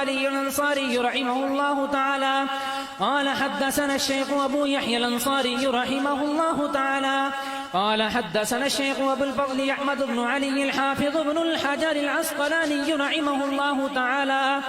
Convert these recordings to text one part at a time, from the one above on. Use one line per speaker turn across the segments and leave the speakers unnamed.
علي الأنصاري رحمه الله تعالى قال حدثنا الشيخ أبو يحيى الأنصاري رحمه الله تعالى قال حدثنا الشيخ أبو الفضل أحمد بن علي الحافظ بن الحجر العسقلاني رحمه الله تعالى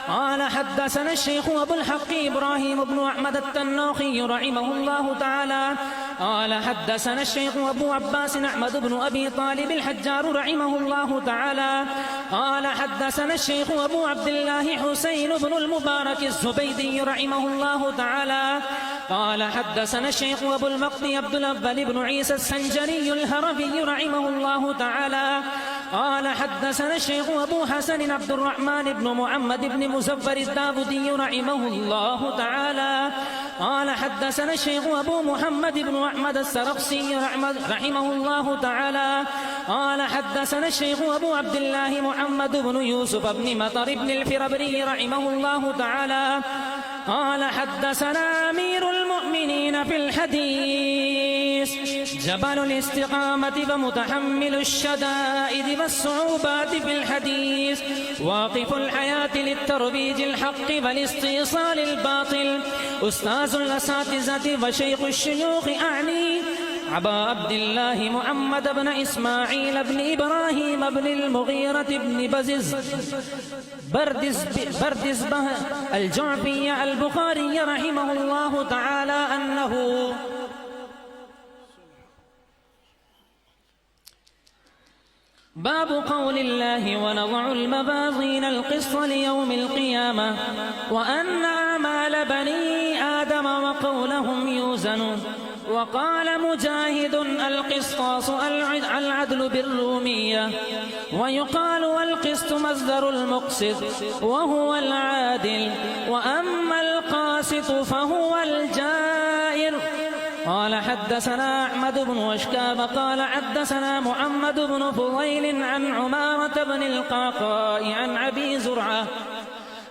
قال حدثنا الشيخ أبو الحق إبراهيم بن أحمد التنوخي رحمه الله تعالى قال حدثنا الشيخ أبو عباس أحمد بن أبي طالب الحجار رحمه الله تعالى قال حدثنا الشيخ أبو عبد الله حسين بن المبارك الزبيدي رحمه الله تعالى قال حدثنا الشيخ أبو المقدي عبد الأول بن عيسى السنجري الهربي رحمه الله تعالى قال حدثنا الشيخ أبو حسن عبد الرحمن بن محمد بن مزفر الداودي رحمه الله تعالى قال حدثنا الشيخ أبو محمد بن أحمد السرقسي رحمه الله تعالى قال حدثنا الشيخ أبو عبد الله محمد بن يوسف بن مطر بن الفربري رحمه الله تعالى قال حدثنا أمير المؤمنين في الحديث جبل الاستقامة ومتحمل الشدائد والصعوبات في الحديث واقف الحياة للترويج الحق والاستئصال الباطل أستاذ الأساتذة وشيخ الشيوخ أعني أبا عبد الله محمد بن إسماعيل بن إبراهيم بن المغيرة بن بردز الجعفي البخاري رحمه الله تعالى أنه باب قول الله ونضع الموازين القسط ليوم القيامة وأن أعمال بني آدم وقولهم يوزن وقال مجاهد القسطاس العدل بالرومية ويقال والقسط مصدر المقسط وهو العادل وأما القاسط فهو الجائر. قال حدثنا أحمد بن أشكاب قال حدثنا محمد بن فضيل عن عمارة بن القعقاع عن أبي زرعة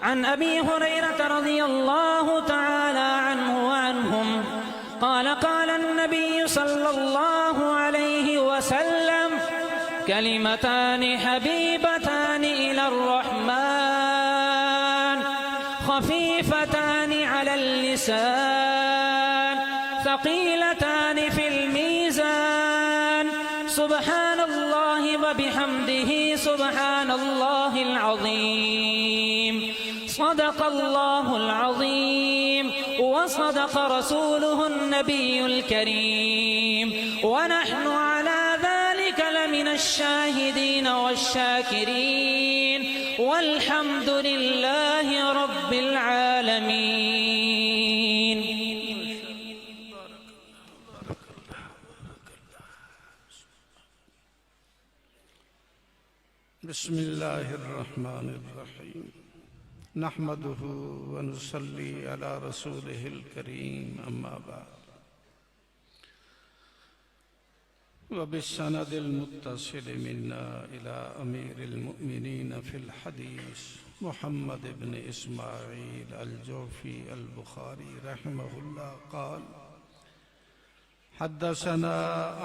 عن أبي هريرة رضي الله تعالى عنه وعنهم قال قال النبي صلى الله عليه وسلم كلمتان حبيبتان إلى الرحمن خفيفتان على اللسان ثقيلتان في الميزان سبحان الله وبحمده سبحان الله العظيم صدق الله العظيم وصدق رسوله النبي الكريم ونحن على ذلك لمن الشاهدين والشاكرين والحمد لله رب العالمين.
بسم الله الرحمن الرحيم نحمده ونصلي على رسوله الكريم أما بعد وبالسند المتصل منا إلى أمير المؤمنين في الحديث محمد بن إسماعيل الجوفي البخاري رحمه الله قال حدثنا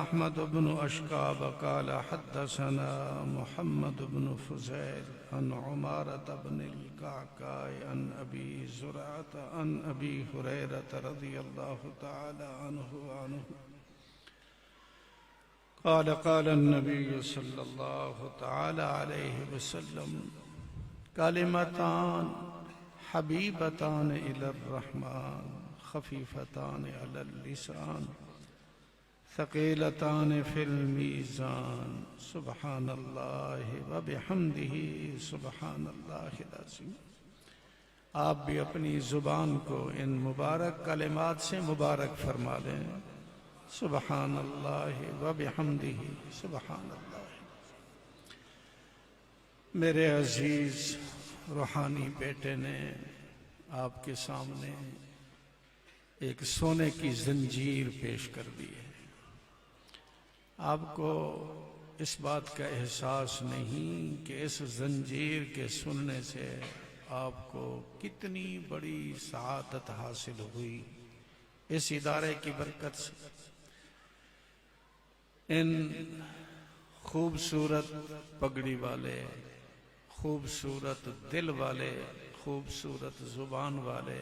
أحمد بن أشكاب قال حدثنا محمد بن فزيل عن عمارة بن القعقاع عن أبي زرعة عن أبي هريرة رضي الله تعالى عنه قال قال النبي صلى الله تعالى عليه وسلم كلمتان حبيبتان إلى الرحمن خفيفتان على اللسان ثقيلتان في الميزان سبحان الله وبحمده سبحان الله العظیم. آپ بھی اپنی زبان کو ان مبارک کلمات سے مبارک فرما لیں. سبحان اللہ وبحمدہ سبحان اللہ. میرے عزیز روحانی بیٹے نے آپ کے سامنے ایک سونے کی زنجیر پیش کر دی ہے. آپ کو اس بات کا احساس نہیں کہ اس زنجیر کے سننے سے آپ کو کتنی بڑی سعادت حاصل ہوئی اس ادارے کی برکت سے. ان خوبصورت پگڑی والے، خوبصورت دل والے، خوبصورت زبان والے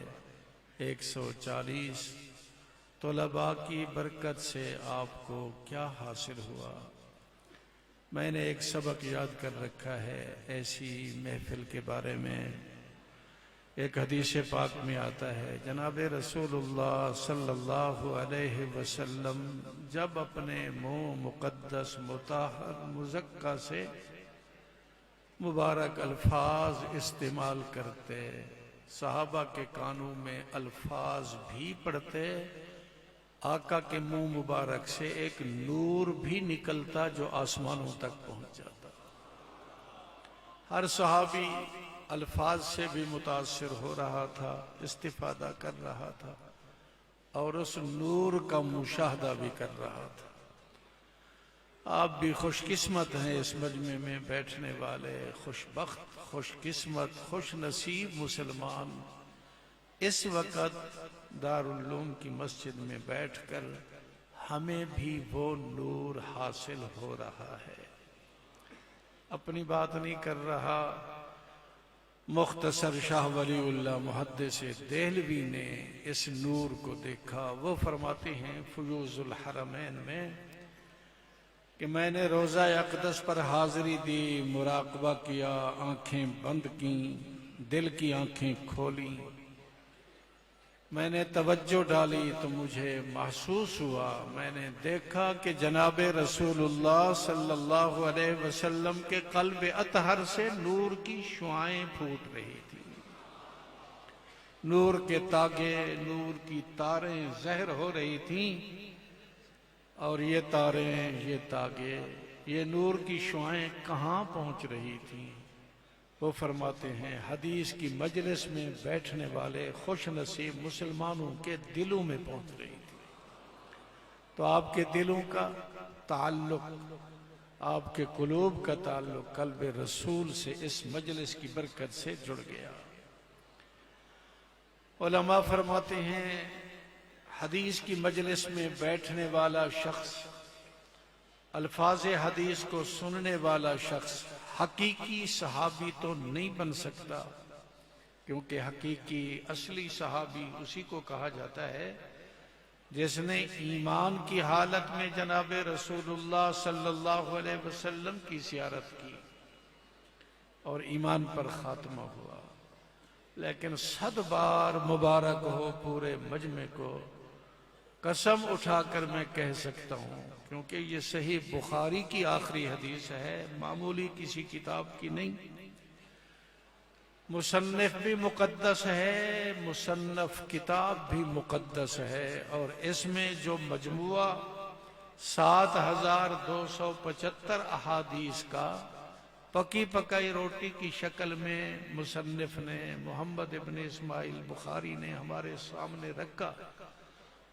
140 طلباء کی برکت سے آپ کو کیا حاصل ہوا؟ میں نے ایک سبق یاد کر رکھا ہے ایسی محفل کے بارے میں۔ ایک حدیث پاک میں آتا ہے جناب رسول اللہ صلی اللہ علیہ وسلم جب اپنے منہ مقدس مطہر مزکّی سے مبارک الفاظ استعمال کرتے، صحابہ کے کانوں میں الفاظ بھی پڑتے، آقا کے منہ مبارک سے ایک نور بھی نکلتا جو آسمانوں تک پہنچ جاتا۔ ہر صحابی الفاظ سے بھی متاثر ہو رہا تھا، استفادہ کر رہا تھا اور اس نور کا مشاہدہ بھی کر رہا تھا۔ آپ بھی خوش قسمت ہیں اس مجمع میں بیٹھنے والے، خوش بخت، خوش قسمت، خوش نصیب مسلمان اس وقت دارالعلوم کی مسجد میں بیٹھ کر ہمیں بھی وہ نور حاصل ہو رہا ہے۔ اپنی بات نہیں کر رہا، مختصر شاہ ولی اللہ محدث دہلوی نے اس نور کو دیکھا۔ وہ فرماتے ہیں فیوض الحرمین میں کہ میں نے روضہ اقدس پر حاضری دی، مراقبہ کیا، آنکھیں بند کیں، دل کی آنکھیں کھولیں، میں نے توجہ ڈالی تو مجھے محسوس ہوا، میں نے دیکھا کہ جناب رسول اللہ صلی اللہ علیہ وسلم کے قلب اطہر سے نور کی شعائیں پھوٹ رہی تھی، نور کے تاگے، نور کی تاریں ظاہر ہو رہی تھیں، اور یہ تاریں، یہ تاگے، یہ نور کی شعائیں کہاں پہنچ رہی تھیں؟ وہ فرماتے ہیں حدیث کی مجلس میں بیٹھنے والے خوش نصیب مسلمانوں کے دلوں میں پہنچ رہی تھی۔ تو آپ کے دلوں کا تعلق، آپ کے قلوب کا تعلق قلب رسول سے اس مجلس کی برکت سے جڑ گیا۔ علماء فرماتے ہیں حدیث کی مجلس میں بیٹھنے والا شخص، الفاظ حدیث کو سننے والا شخص حقیقی صحابی تو نہیں بن سکتا، کیونکہ حقیقی اصلی صحابی اسی کو کہا جاتا ہے جس نے ایمان کی حالت میں جناب رسول اللہ صلی اللہ علیہ وسلم کی زیارت کی اور ایمان پر خاتمہ ہوا۔ لیکن 100 بار مبارک ہو پورے مجمع کو، قسم اٹھا کر میں کہہ سکتا ہوں، کیونکہ یہ صحیح بخاری کی آخری حدیث ہے، معمولی کسی کتاب کی نہیں۔ مصنف بھی مقدس ہے، مصنف کتاب بھی مقدس ہے، اور اس میں جو مجموعہ 7275 احادیث کا پکی پکائی روٹی کی شکل میں مصنف نے محمد ابن اسماعیل بخاری نے ہمارے سامنے رکھا،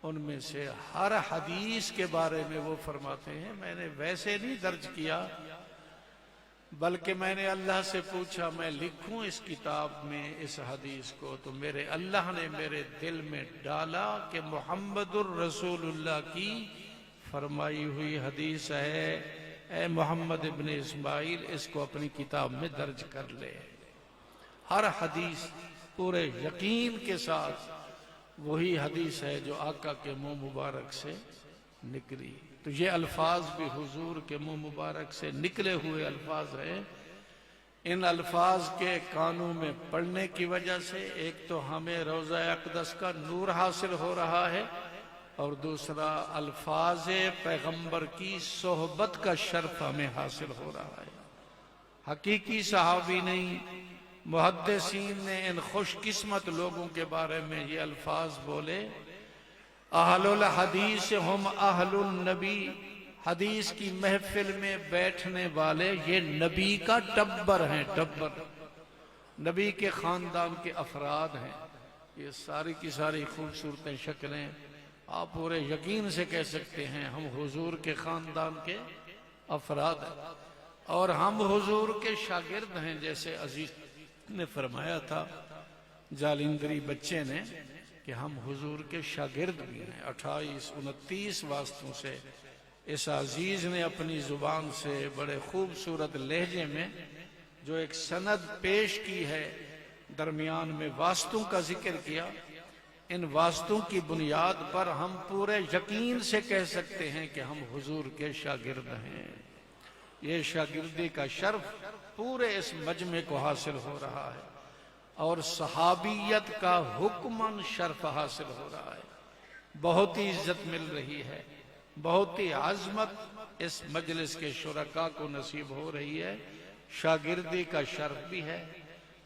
ان میں سے ہر حدیث کے بارے میں وہ فرماتے ہیں میں نے ویسے نہیں درج کیا، بلکہ میں نے اللہ سے پوچھا میں لکھوں اس کتاب میں اس حدیث کو، تو میرے اللہ نے میرے دل میں ڈالا کہ محمد الرسول اللہ کی فرمائی ہوئی حدیث ہے، اے محمد ابن اسماعیل اس کو اپنی کتاب میں درج کر لے۔ ہر حدیث پورے یقین کے ساتھ وہی حدیث ہے جو آقا کے منہ مبارک سے نکلی۔ تو یہ الفاظ بھی حضور کے منہ مبارک سے نکلے ہوئے الفاظ ہیں۔ ان الفاظ کے کانوں میں پڑھنے کی وجہ سے ایک تو ہمیں روضہ اقدس کا نور حاصل ہو رہا ہے، اور دوسرا الفاظ پیغمبر کی صحبت کا شرف ہمیں حاصل ہو رہا ہے۔ حقیقی صحابی نہیں، محدثین نے ان خوش قسمت لوگوں کے بارے میں یہ الفاظ بولے، اہل الحدیث ہم اہل النبی، حدیث کی محفل میں بیٹھنے والے یہ نبی کا ٹبر ہیں، ٹبر نبی کے خاندان کے افراد ہیں۔ یہ ساری کی ساری خوبصورتیں شکلیں آپ پورے یقین سے کہہ سکتے ہیں ہم حضور کے خاندان کے افراد ہیں، اور ہم حضور کے شاگرد ہیں، جیسے عزیز نے فرمایا تھا جالندری بچے نے کہ ہم حضور کے شاگرد بھی ہیں۔ 28-29 واسطوں سے اس عزیز نے اپنی زبان سے بڑے خوبصورت لہجے میں جو ایک سند پیش کی ہے، درمیان میں واسطوں کا ذکر کیا. ان واسطوں کی بنیاد پر ہم پورے یقین سے کہہ سکتے ہیں کہ ہم حضور کے شاگرد ہیں. یہ شاگردی کا شرف پورے اس مجمع کو حاصل ہو رہا ہے اور صحابیت کا حکماً شرف حاصل ہو رہا ہے. بہت ہی عزت مل رہی ہے, بہت ہی عظمت اس مجلس کے شرکاء کو نصیب ہو رہی ہے. شاگردی کا شرف بھی ہے,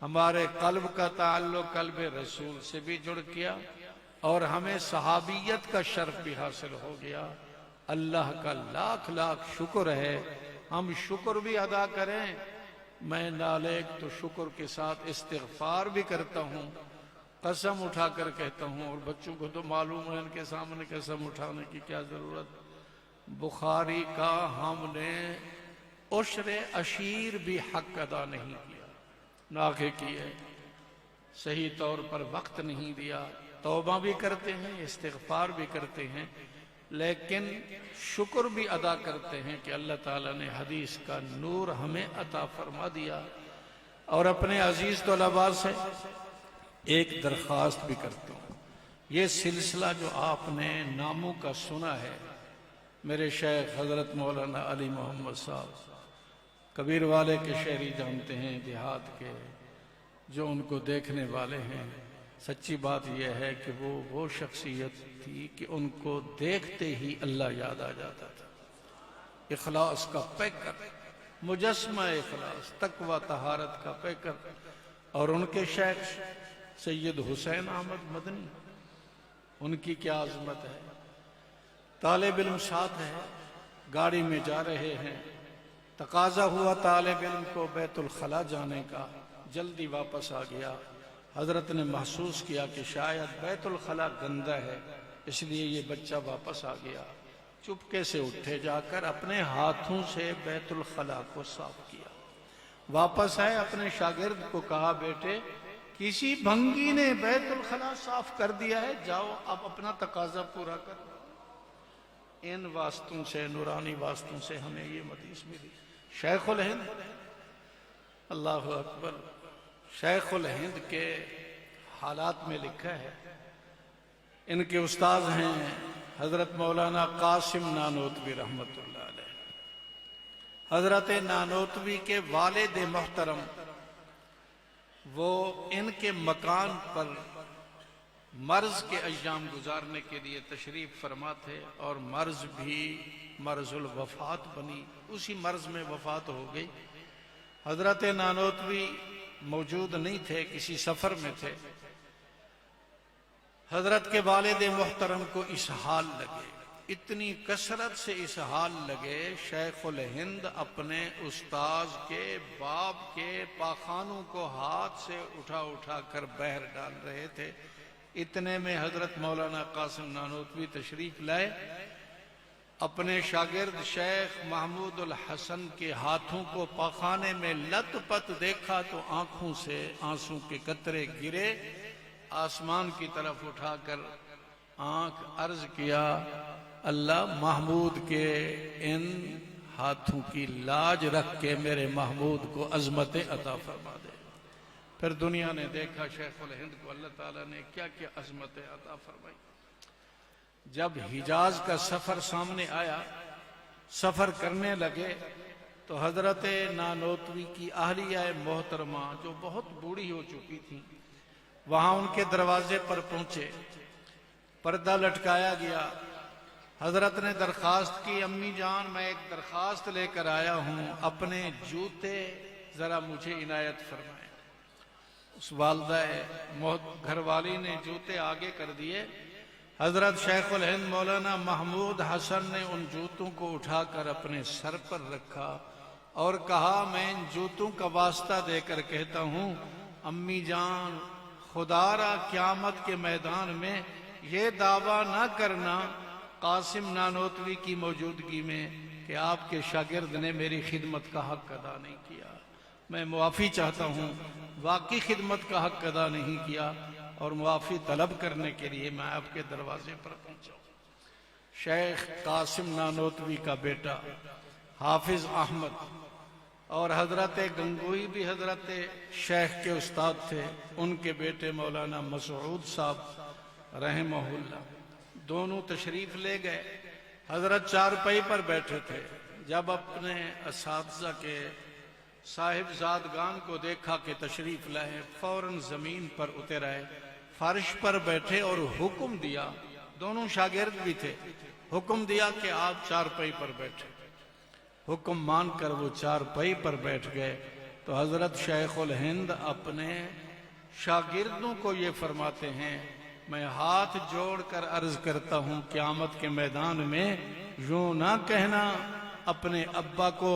ہمارے قلب کا تعلق قلب رسول سے بھی جڑ گیا اور ہمیں صحابیت کا شرف بھی حاصل ہو گیا. اللہ کا لاکھ لاکھ شکر ہے. ہم شکر بھی ادا کریں. میں نالائق تو شکر کے ساتھ استغفار بھی کرتا ہوں, قسم اٹھا کر کہتا ہوں, اور بچوں کو تو معلوم ہے ان کے سامنے قسم اٹھانے کی کیا ضرورت. بخاری کا ہم نے عشر عشیر بھی حق ادا نہیں کیا, نہ کہ کیے, صحیح طور پر وقت نہیں دیا. توبہ بھی کرتے ہیں, استغفار بھی کرتے ہیں, لیکن شکر بھی ادا کرتے ہیں کہ اللہ تعالیٰ نے حدیث کا نور ہمیں عطا فرما دیا. اور اپنے عزیز طلباء سے ایک درخواست بھی کرتا ہوں. یہ سلسلہ جو آپ نے ناموں کا سنا ہے, میرے شیخ حضرت مولانا علی محمد صاحب کبیر والے کے شہری جانتے ہیں, دیہات کے جو ان کو دیکھنے والے ہیں. سچی بات یہ ہے کہ وہ شخصیت تھی کہ ان کو دیکھتے ہی اللہ یاد آ جاتا تھا. اخلاص کا پیکر, مجسمہ اخلاص, تقوی طہارت کا پیکر. اور ان کے شیخ سید حسین احمد مدنی, ان کی کیا عظمت ہے. طالب علم ساتھ ہے, گاڑی میں جا رہے ہیں, تقاضا ہوا طالب علم کو بیت الخلا جانے کا, جلدی واپس آ گیا. حضرت نے محسوس کیا کہ شاید بیت الخلا گندہ ہے, اس لیے یہ بچہ واپس آ گیا. چپکے سے اٹھے, جا کر اپنے ہاتھوں سے بیت الخلا کو صاف کیا. واپس آئے, اپنے شاگرد کو کہا, بیٹے کسی بھنگی نے بیت الخلا صاف کر دیا ہے, جاؤ اب اپنا تقاضا پورا کر. ان واسطوں سے, نورانی واسطوں سے ہمیں یہ حدیث ملی. شیخ الہند, اللہ اکبر, شیخ الہند کے حالات میں لکھا ہے, ان کے استاذ ہیں حضرت مولانا قاسم نانوتوی رحمت اللہ علیہ. حضرت نانوتوی کے والد محترم وہ ان کے مکان پر مرض کے ایام گزارنے کے لیے تشریف فرما تھے, اور مرض بھی مرض الوفات بنی. اسی مرض میں وفات ہو گئی. حضرت نانوتوی موجود نہیں تھے, کسی سفر میں تھے. حضرت کے والد محترم کو اسہال لگے, اتنی کثرت سے اسہال لگے, شیخ الہند اپنے استاذ کے باپ کے پاخانوں کو ہاتھ سے اٹھا اٹھا کر بہر ڈال رہے تھے. اتنے میں حضرت مولانا قاسم نانوتوی تشریف لائے. اپنے شاگرد شیخ محمود الحسن کے ہاتھوں کو پاخانے میں لت پت دیکھا تو آنکھوں سے آنسوں کے قطرے گرے. آسمان کی طرف اٹھا کر آنکھ عرض کیا, اللہ محمود کے ان ہاتھوں کی لاج رکھ کے میرے محمود کو عظمت عطا فرما دے. پھر دنیا نے دیکھا شیخ الہند کو اللہ تعالیٰ نے کیا کیا عظمت عطا فرمائی. جب حجاز کا سفر سامنے آیا, سفر کرنے لگے, تو حضرت نانوتوی کی اہلیہ محترمہ جو بہت بوڑھی ہو چکی تھی, وہاں ان کے دروازے پر پہنچے. پردہ لٹکایا گیا. حضرت نے درخواست کی, امی جان میں ایک درخواست لے کر آیا ہوں, اپنے جوتے ذرا مجھے عنایت فرمائیں. اس والدہ گھر والی نے جوتے آگے کر دیے. حضرت شیخ الہند مولانا محمود حسن نے ان جوتوں کو اٹھا کر اپنے سر پر رکھا اور کہا, میں ان جوتوں کا واسطہ دے کر کہتا ہوں, امی جان خدا را قیامت کے میدان میں یہ دعویٰ نہ کرنا قاسم نانوتوی کی موجودگی میں کہ آپ کے شاگرد نے میری خدمت کا حق ادا نہیں کیا. میں معافی چاہتا ہوں, واقعی خدمت کا حق ادا نہیں کیا, اور معافی طلب کرنے کے لیے میں آپ کے دروازے پر پہنچا ہوں. شیخ قاسم نانوتوی کا بیٹا حافظ احمد اور حضرت گنگوئی بھی حضرت شیخ کے استاد تھے، ان کے بیٹے مولانا مسعود صاحب رحمہ اللہ دونوں تشریف لے گئے۔ حضرت چارپائی پر بیٹھے تھے، جب اپنے اساتذہ کے صاحبزادگان کو دیکھا کہ تشریف لائے، فوراً زمین پر اتر آئے، فرش پر بیٹھے اور حکم دیا، دونوں شاگرد بھی تھے، حکم دیا کہ آپ چارپائی پر بیٹھے۔ حکم مان کر وہ چارپائی پر بیٹھ گئے تو حضرت شیخ الہند اپنے شاگردوں کو یہ فرماتے ہیں، میں ہاتھ جوڑ کر عرض کرتا ہوں قیامت کے میدان میں یوں نہ کہنا اپنے ابا کو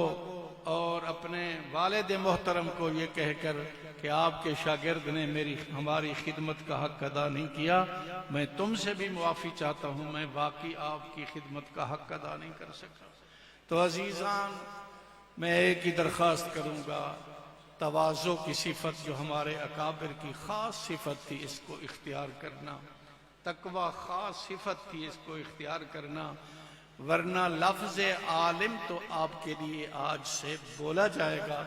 اور اپنے والد محترم کو یہ کہہ کر کہ آپ کے شاگرد نے ہماری خدمت کا حق ادا نہیں کیا، میں تم سے بھی معافی چاہتا ہوں، میں واقعی آپ کی خدمت کا حق ادا نہیں کر سکا۔ تو عزیزان، میں ایک ہی درخواست کروں گا، تواضع کی صفت جو ہمارے اکابر کی خاص صفت تھی، اس کو اختیار کرنا، تقوی خاص صفت تھی، اس کو اختیار کرنا، ورنہ لفظ عالم تو آپ کے لیے آج سے بولا جائے گا،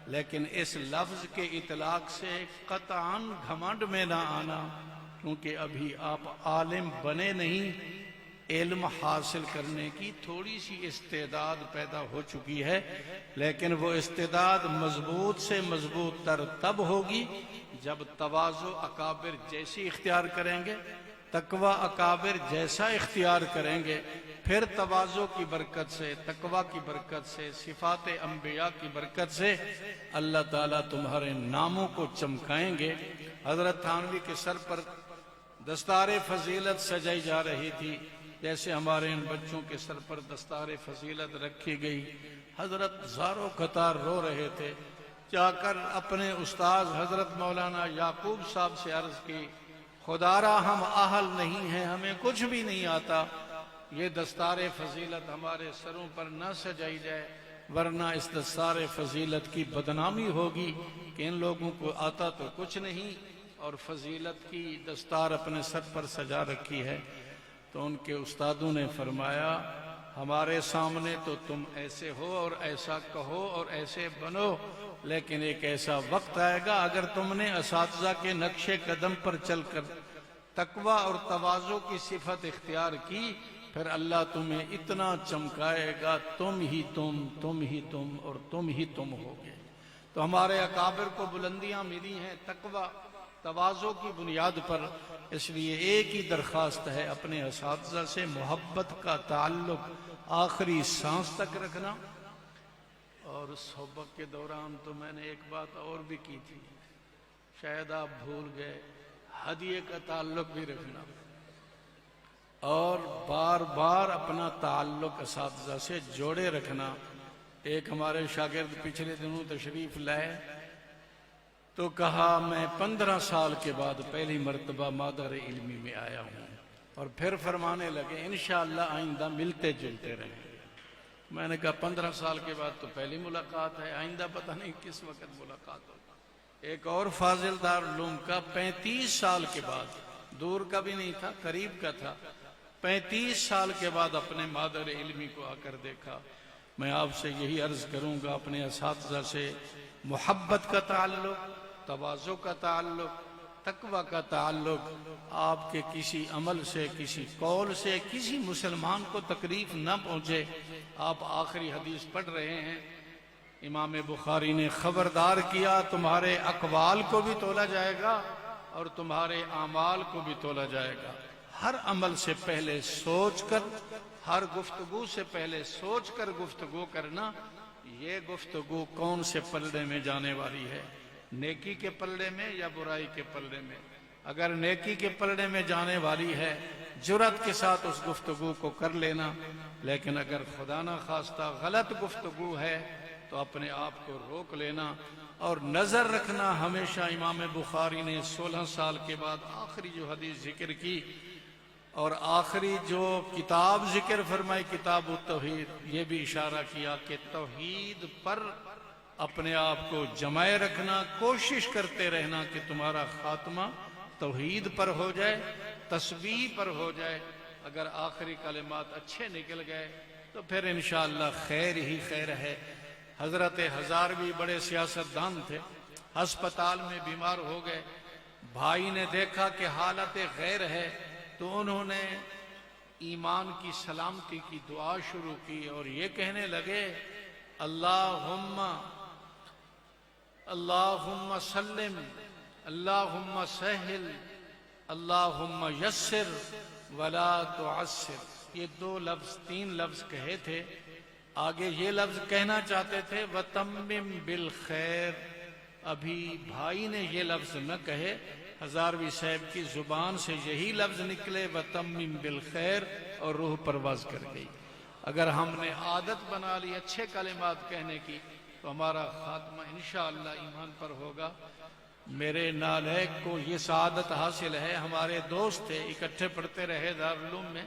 لیکن اس لفظ کے اطلاق سے قطعاً گھمنڈ میں نہ آنا، کیونکہ ابھی آپ عالم بنے نہیں، علم حاصل کرنے کی تھوڑی سی استعداد پیدا ہو چکی ہے، لیکن وہ استعداد مضبوط سے مضبوط تر تب ہوگی جب تواضع اکابر جیسی اختیار کریں گے، تقوی اکابر جیسا اختیار کریں گے، پھر تواضع کی برکت سے، تقوی کی برکت سے، صفات انبیاء کی برکت سے اللہ تعالیٰ تمہارے ناموں کو چمکائیں گے۔ حضرت تھانوی کے سر پر دستار فضیلت سجائی جا رہی تھی، جیسے ہمارے ان بچوں کے سر پر دستار فضیلت رکھی گئی، حضرت زارو قطار رو رہے تھے، جا کر اپنے استاذ حضرت مولانا یعقوب صاحب سے عرض کی، خدا را ہم اہل نہیں ہیں، ہمیں کچھ بھی نہیں آتا، یہ دستار فضیلت ہمارے سروں پر نہ سجائی جائے، ورنہ اس دستار فضیلت کی بدنامی ہوگی کہ ان لوگوں کو آتا تو کچھ نہیں اور فضیلت کی دستار اپنے سر پر سجا رکھی ہے۔ تو ان کے استادوں نے فرمایا، ہمارے سامنے تو تم ایسے ہو اور ایسا کہو اور ایسے بنو، لیکن ایک ایسا وقت آئے گا اگر تم نے اساتذہ کے نقش قدم پر چل کر تقوی اور تواضع کی صفت اختیار کی، پھر اللہ تمہیں اتنا چمکائے گا، تم ہی تم اور تم ہی تم ہوگے۔ تو ہمارے اکابر کو بلندیاں ملی ہیں تقوی تواضع کی بنیاد پر، اس لیے ایک ہی درخواست ہے، اپنے اساتذہ سے محبت کا تعلق آخری سانس تک رکھنا۔ اور صحبت کے دوران تو میں نے ایک بات اور بھی کی تھی، شاید آپ بھول گئے، ہدیے کا تعلق بھی رکھنا اور بار بار اپنا تعلق اساتذہ سے جوڑے رکھنا۔ ایک ہمارے شاگرد پچھلے دنوں تشریف لائے تو کہا، میں 15 سال کے بعد پہلی مرتبہ مادر علمی میں آیا ہوں، اور پھر فرمانے لگے انشاءاللہ آئندہ ملتے جلتے رہیں گے۔ میں نے کہا 15 سال کے بعد تو پہلی ملاقات ہے، آئندہ پتہ نہیں کس وقت ملاقات ہو۔ ایک اور فاضل دارالعلوم کا 35 سال کے بعد، دور کا بھی نہیں تھا، قریب کا تھا، 35 سال کے بعد اپنے مادر علمی کو آ کر دیکھا۔ میں آپ سے یہی عرض کروں گا، اپنے اساتذہ سے محبت کا تعلق، تواضع کا تعلق، تقوی کا تعلق، آپ کے کسی عمل سے، کسی قول سے کسی مسلمان کو تکلیف نہ پہنچے۔ آپ آخری حدیث پڑھ رہے ہیں، امام بخاری نے خبردار کیا، تمہارے اقوال کو بھی تولا جائے گا اور تمہارے اعمال کو بھی تولا جائے گا۔ ہر عمل سے پہلے سوچ کر، ہر گفتگو سے پہلے سوچ کر گفتگو کرنا، یہ گفتگو کون سے پلڑے میں جانے والی ہے، نیکی کے پلڑے میں یا برائی کے پلڑے میں؟ اگر نیکی کے پلڑے میں جانے والی ہے، جرأت کے ساتھ اس گفتگو کو کر لینا، لیکن اگر خدا نہ خواستہ غلط گفتگو ہے تو اپنے آپ کو روک لینا اور نظر رکھنا۔ ہمیشہ امام بخاری نے 16 سال کے بعد آخری جو حدیث ذکر کی اور آخری جو کتاب ذکر فرمائی، کتاب التوحید، یہ بھی اشارہ کیا کہ توحید پر اپنے آپ کو جمائے رکھنا، کوشش کرتے رہنا کہ تمہارا خاتمہ توحید پر ہو جائے، تسبیح پر ہو جائے۔ اگر آخری کلمات اچھے نکل گئے تو پھر انشاءاللہ خیر ہی خیر ہے۔ حضرت ہزاروی بڑے سیاستدان تھے، ہسپتال میں بیمار ہو گئے، بھائی نے دیکھا کہ حالت غیر ہے تو انہوں نے ایمان کی سلامتی کی دعا شروع کی اور یہ کہنے لگے اللہم سلم، اللہم سہل، اللہم یسر ولا تعسر۔ یہ دو لفظ، تین لفظ کہے تھے، آگے یہ لفظ کہنا چاہتے تھے وَتَمِّمْ بِالْخَيْرِ، ابھی بھائی نے یہ لفظ نہ کہے، ہزاروی صاحب کی زبان سے یہی لفظ نکلے وَتَمِّمْ بِالْخَيْرِ، اور روح پرواز کر گئی۔ اگر ہم نے عادت بنا لی اچھے کلمات کہنے کی تو ہمارا خاتمہ انشاءاللہ ایمان پر ہوگا۔ میرے نالائق کو یہ سعادت حاصل ہے، ہمارے دوست تھے، اکٹھے پڑھتے رہے دارالعلوم میں،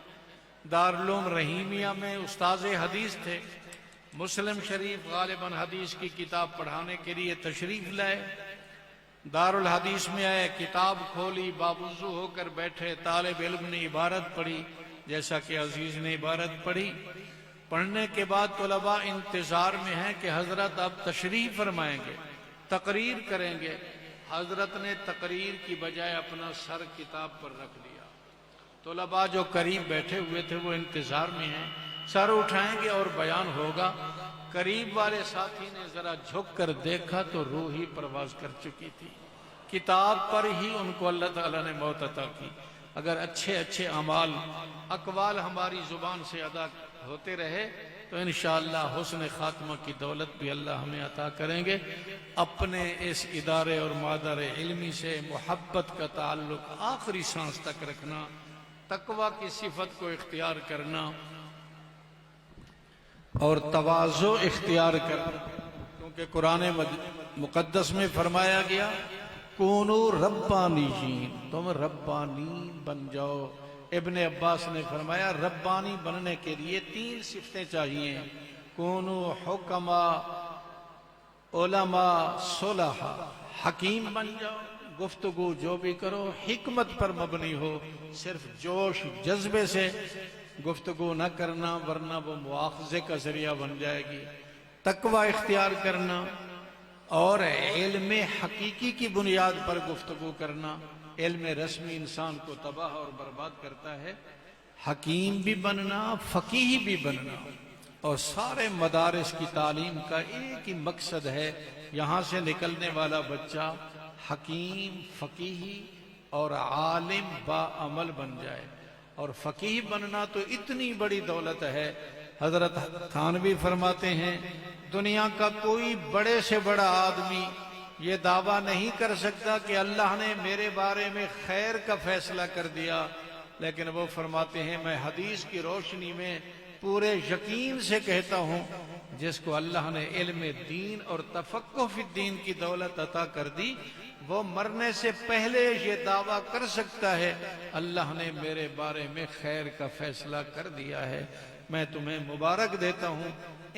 دارالعلوم رحیمیہ میں استاذ حدیث تھے، مسلم شریف غالباً حدیث کی کتاب پڑھانے کے لیے تشریف لائے، دارالحدیث میں آئے، کتاب کھولی، بابوضو ہو کر بیٹھے، طالب علم نے عبارت پڑھی جیسا کہ عزیز نے عبارت پڑھی۔ پڑھنے کے بعد طلباء انتظار میں ہیں کہ حضرت اب تشریف فرمائیں گے، تقریر کریں گے۔ حضرت نے تقریر کی بجائے اپنا سر کتاب پر رکھ دیا۔ طلباء جو قریب بیٹھے ہوئے تھے وہ انتظار میں ہیں، سر اٹھائیں گے اور بیان ہوگا۔ قریب والے ساتھی نے ذرا جھک کر دیکھا تو روح ہی پرواز کر چکی تھی، کتاب پر ہی ان کو اللہ تعالیٰ نے موت عطا کی۔ اگر اچھے اچھے اعمال، اقوال ہماری زبان سے ادا ہوتے رہے تو انشاءاللہ حسن خاتمہ کی دولت بھی اللہ ہمیں عطا کریں گے۔ اپنے اس ادارے اور مادر علمی سے محبت کا تعلق آخری سانس تک رکھنا، تقوی کی صفت کو اختیار کرنا اور تواضع اختیار کرنا، کیونکہ قرآن مقدس میں فرمایا گیا کونو ربانیین، تم ربانی بن جاؤ۔ ابن عباس نے فرمایا ربانی بننے کے لیے تین صفتیں چاہیے، کونو حکما، علماء، صلحاء۔ حکیم بن جاؤ، گفتگو جو بھی کرو حکمت پر مبنی ہو، صرف جوش جذبے سے گفتگو نہ کرنا ورنہ وہ مواخذے کا ذریعہ بن جائے گی۔ تقوی اختیار کرنا اور علم حقیقی کی بنیاد پر گفتگو کرنا۔ علم رسمی انسان کو تباہ اور برباد کرتا ہے۔ حکیم بھی بننا، فقیہ بھی بننا، اور سارے مدارس کی تعلیم کا ایک ہی مقصد ہے، یہاں سے نکلنے والا بچہ حکیم، فقیہ اور عالم با عمل بن جائے۔ اور فقیہ بننا تو اتنی بڑی دولت ہے، حضرت تھانوی فرماتے ہیں دنیا کا کوئی بڑے سے بڑا آدمی یہ دعویٰ نہیں کر سکتا کہ اللہ نے میرے بارے میں خیر کا فیصلہ کر دیا، لیکن وہ فرماتے ہیں میں حدیث کی روشنی میں پورے یقین سے کہتا ہوں جس کو اللہ نے علم دین اور تفقہ فی الدین کی دولت عطا کر دی، وہ مرنے سے پہلے یہ دعویٰ کر سکتا ہے اللہ نے میرے بارے میں خیر کا فیصلہ کر دیا ہے۔ میں تمہیں مبارک دیتا ہوں،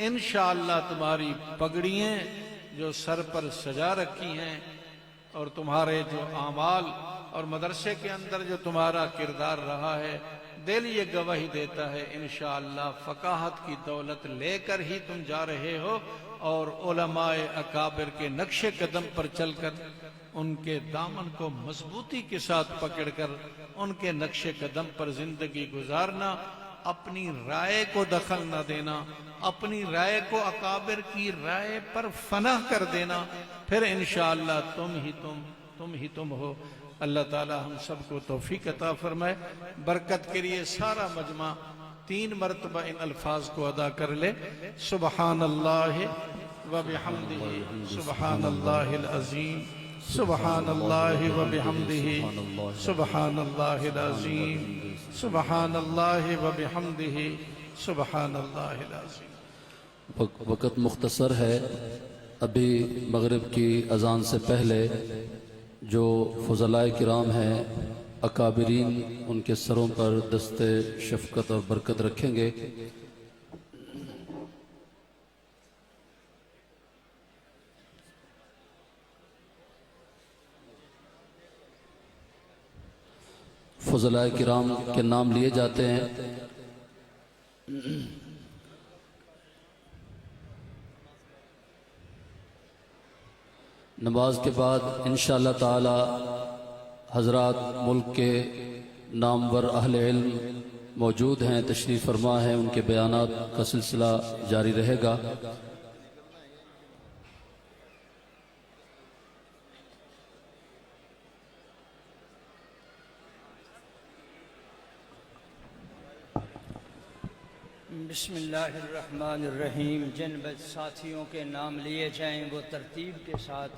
انشاءاللہ تمہاری پگڑیاں جو سر پر سجا رکھی ہیں اور تمہارے جو اعمال اور مدرسے کے اندر جو تمہارا کردار رہا ہے، دل یہ گواہی دیتا ہے انشاءاللہ فقاہت کی دولت لے کر ہی تم جا رہے ہو، اور علماء اکابر کے نقش قدم پر چل کر ان کے دامن کو مضبوطی کے ساتھ پکڑ کر ان کے نقش قدم پر زندگی گزارنا، اپنی رائے کو دخل نہ دینا، اپنی رائے کو اکابر کی رائے پر فنا کر دینا، پھر انشاءاللہ تم ہی تم ہو۔ اللہ تعالی ہم سب کو توفیق عطا فرمائے۔ برکت کے لیے سارا مجمع 3 مرتبہ ان الفاظ کو ادا کر لے، سبحان اللہ و بحمدہ، سبحان اللہ العظیم، سبحان اللہ و بحمدہ، سبحان اللہ العظیم، سبحان اللہ و بحمدہ، سبحان اللہ العظیم۔
وقت مختصر ہے، ابھی مغرب کی اذان سے پہلے جو فضلاء کرام ہیں، اکابرین، ان کے سروں پر دست شفقت اور برکت رکھیں گے۔ فضلاء کرام کے نام لیے جاتے ہیں۔ نماز کے بعد انشاءاللہ تعالی حضرات ملک کے نامور اہل علم موجود ہیں، تشریف فرما ہیں، ان کے بیانات کا سلسلہ جاری رہے گا۔
بسم اللہ الرحمن الرحیم۔ جن ساتھیوں کے نام لیے جائیں وہ ترتیب کے ساتھ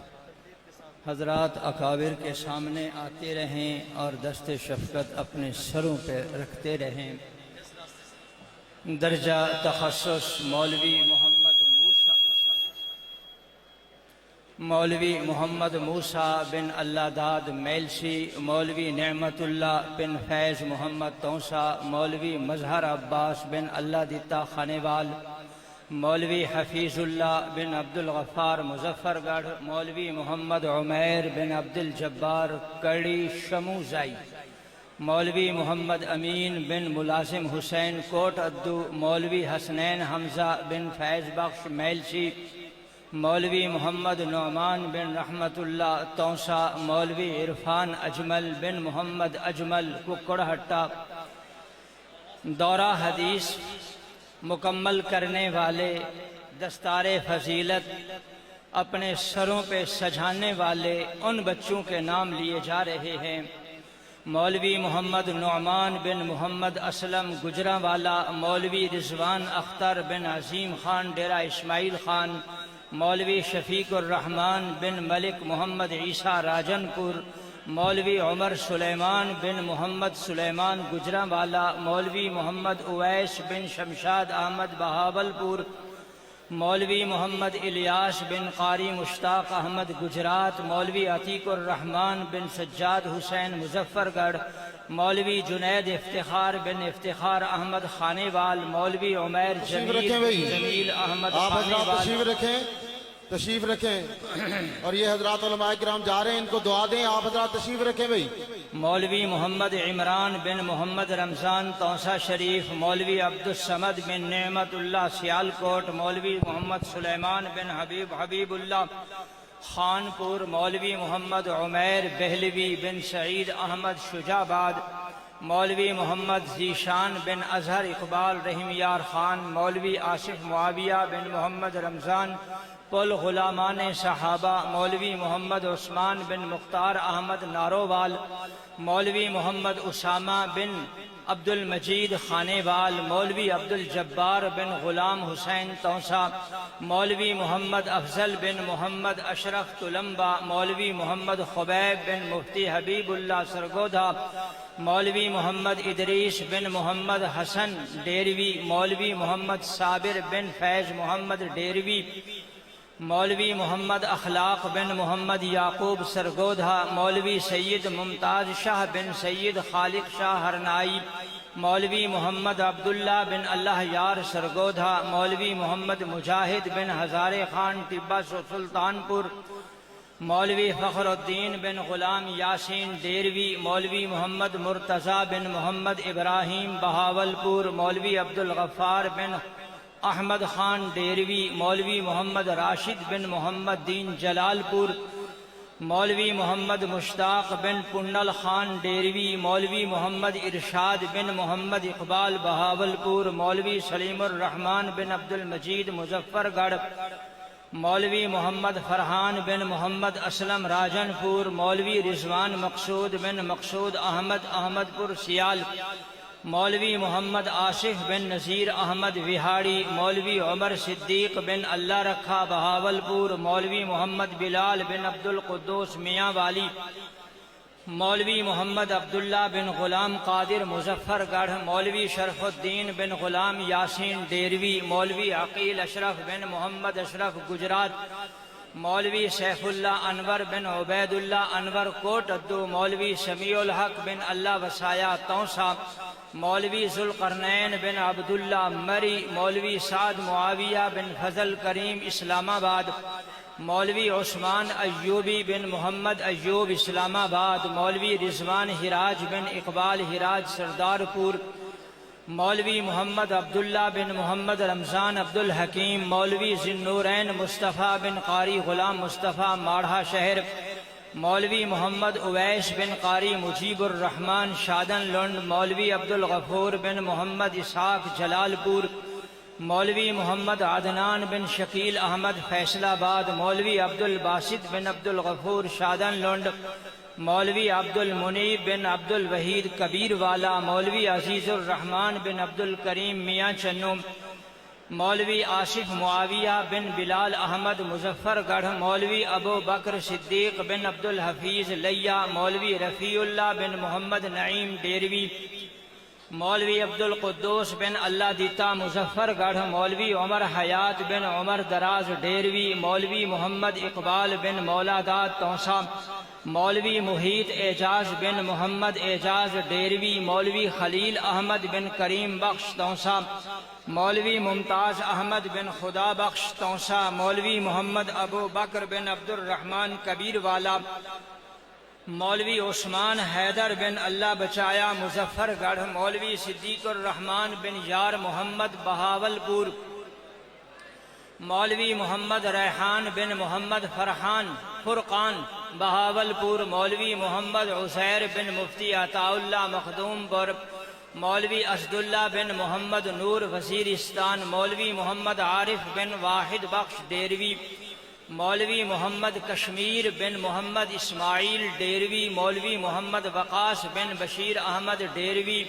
حضرات اکابر کے سامنے آتے رہیں اور دست شفقت اپنے سروں پہ رکھتے رہیں۔ درجہ تخصص مولوی محمد موسیٰ بن اللہ داد میلسی، مولوی نعمت اللہ بن فیض محمد تونسا، مولوی مظہر عباس بن اللہ دیتا خانیوال، مولوی حفیظ اللہ بن عبد الغفار مظفر گڑھ، مولوی محمد عمیر بن عبد الجبار کڑی شموزائی، مولوی محمد امین بن ملازم حسین کوٹ ادو، مولوی حسنین حمزہ بن فیض بخش میلسی، مولوی محمد نعمان بن رحمت اللہ تونسا، مولوی عرفان اجمل بن محمد اجمل ککڑہٹا۔ دورہ حدیث مکمل کرنے والے، دستار فضیلت اپنے سروں پہ سجانے والے ان بچوں کے نام لیے جا رہے ہیں۔ مولوی محمد نعمان بن محمد اسلم گجرانوالا، مولوی رضوان اختر بن عظیم خان ڈیرہ اسماعیل خان، مولوی شفیق الرحمن بن ملک محمد عیسیٰ راجن پور، مولوی عمر سلیمان بن محمد سلیمان گجرانوالا، مولوی محمد اویس بن شمشاد احمد بہاول پور، مولوی محمد الیاس بن قاری مشتاق احمد گجرات، مولوی عتیق الرحمن بن سجاد حسین مظفر گڑھ، مولوی جنید افتخار بن افتخار احمد خانیوال، مولوی عمیر جمیل احمد خانیوال۔
تشریف رکھیں اور یہ حضرات علماء کرام جا رہے ہیں، ان کو دعا دیں۔ آپ حضرات تشریف رکھیں بھائی۔
مولوی محمد عمران بن محمد رمضان تونسا شریف، مولوی عبدالصمد بن نعمت اللہ سیالکوٹ، مولوی محمد سلیمان بن حبیب اللہ خانپور، مولوی محمد عمیر بہلوی بن سعید احمد شجاباد، مولوی محمد ذیشان بن اظہر اقبال رحیم یار خان، مولوی آصف معاویہ بن محمد رمضان پل غلامان صحابہ، مولوی محمد عثمان بن مختار احمد نارووال، مولوی محمد اسامہ بن عبد المجید خانیوال، مولوی عبد الجبار بن غلام حسین تونسا، مولوی محمد افضل بن محمد اشرف تلمبا، مولوی محمد خبیب بن مفتی حبیب اللہ سرگودھا، مولوی محمد ادریس بن محمد حسن ڈیروی، مولوی محمد صابر بن فیض محمد ڈیروی، مولوی محمد اخلاق بن محمد یعقوب سرگودھا، مولوی سید ممتاز شاہ بن سید خالق شاہ ہرنائی، مولوی محمد عبداللہ بن اللہ یار سرگودھا، مولوی محمد مجاہد بن ہزارے خان ٹبہ سلطانپور، مولوی فخر الدین بن غلام یاسین ڈیروی، مولوی محمد مرتضی بن محمد ابراہیم بہاولپور، مولوی عبدالغفار بن احمد خان ڈیروی، مولوی محمد راشد بن محمد دین جلال پور، مولوی محمد مشتاق بن پنل خان ڈیروی، مولوی محمد ارشاد بن محمد اقبال بہاول پور، مولوی سلیم الرحمن بن عبد المجید مظفر گڑھ، مولوی محمد فرحان بن محمد اسلم راجن پور، مولوی رضوان مقصود بن مقصود احمد پور سیال، مولوی محمد آصف بن نذیر احمد وہاڑی، مولوی عمر صدیق بن اللہ رکھا بہاول پور، مولوی محمد بلال بن عبد القدوس میاں والی، مولوی محمد عبداللہ بن غلام قادر مظفر گڑھ، مولوی شرف الدین بن غلام یاسین ڈیروی، مولوی عقیل اشرف بن محمد اشرف گجرات، مولوی سیف اللہ انور بن عبید اللہ انور کوٹ ادو، مولوی سمیع الحق بن اللہ وسایا تونسا، مولوی ذوالقرنین بن عبداللہ مری، مولوی سعد معاویہ بن فضل کریم اسلام آباد، مولوی عثمان ایوبی بن محمد ایوب اسلام آباد، مولوی رضوان ہراج بن اقبال ہراج سردار پور، مولوی محمد عبداللہ بن محمد رمضان عبد الحکیم، مولوی ذی النورین مصطفیٰ بن قاری غلام مصطفیٰ ماڑھا شہر، مولوی محمد اویس بن قاری مجیب الرحمن شادن لنڈ، مولوی عبد الغفور بن محمد اسحاق جلال پور، مولوی محمد عدنان بن شکیل احمد فیصل آباد، مولوی عبد الباسط بن عبد الغفور شادن لنڈ، مولوی عبد المنیب بن عبد الوحید کبیر والا، مولوی عزیز الرحمن بن عبد الکریم میاں چنو، مولوی آصف معاویہ بن بلال احمد مظفر گڑھ، مولوی ابو بکر صدیق بن عبد الحفیظ لیا، مولوی رفیع اللہ بن محمد نعیم ڈیروی، مولوی عبد القدوس بن اللہ دیتا مظفر گڑھ، مولوی عمر حیات بن عمر دراز ڈیروی، مولوی محمد اقبال بن مولاداد تونسا، مولوی محیط اعجاز بن محمد اعجاز ڈیروی، مولوی خلیل احمد بن کریم بخش تونسا، مولوی ممتاز احمد بن خدا بخش تونسا، مولوی محمد ابو بکر بن عبد الرحمن کبیر والا، مولوی عثمان حیدر بن اللہ بچایا مظفر گڑھ، مولوی صدیق الرحمن بن یار محمد بہاول پور، مولوی محمد ریحان بن محمد فرقان بہاول پور، مولوی محمد عزیر بن مفتی عطا اللہ مخدوم پور، مولوی اسد اللہ بن محمد نور وزیرستان، مولوی محمد عارف بن واحد بخش ڈیروی، مولوی محمد کشمیر بن محمد اسماعیل ڈیروی، مولوی محمد وقاص بن بشیر احمد ڈیروی،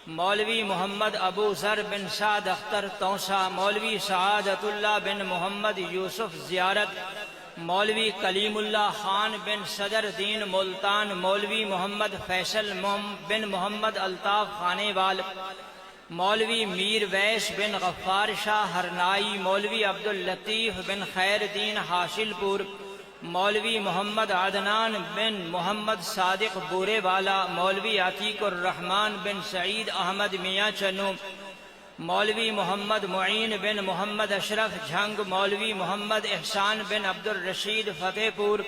مولوی محمد ابو ذر بن سعد اختر تونسا، مولوی سعادت اللہ بن محمد یوسف زیارت، مولوی کلیم اللہ خان بن صدر دین ملتان، مولوی محمد فیصل بن محمد الطاف خانے وال، مولوی میر ویس بن غفار شاہ ہرنائی، مولوی عبد اللطیف بن خیر دین حاصل پور، مولوی محمد عدنان بن محمد صادق بورے والا، مولوی عتیق الرحمن بن سعید احمد میاں چنو، مولوی محمد معین بن محمد اشرف جھنگ، مولوی محمد احسان بن عبد الرشید فتح پور،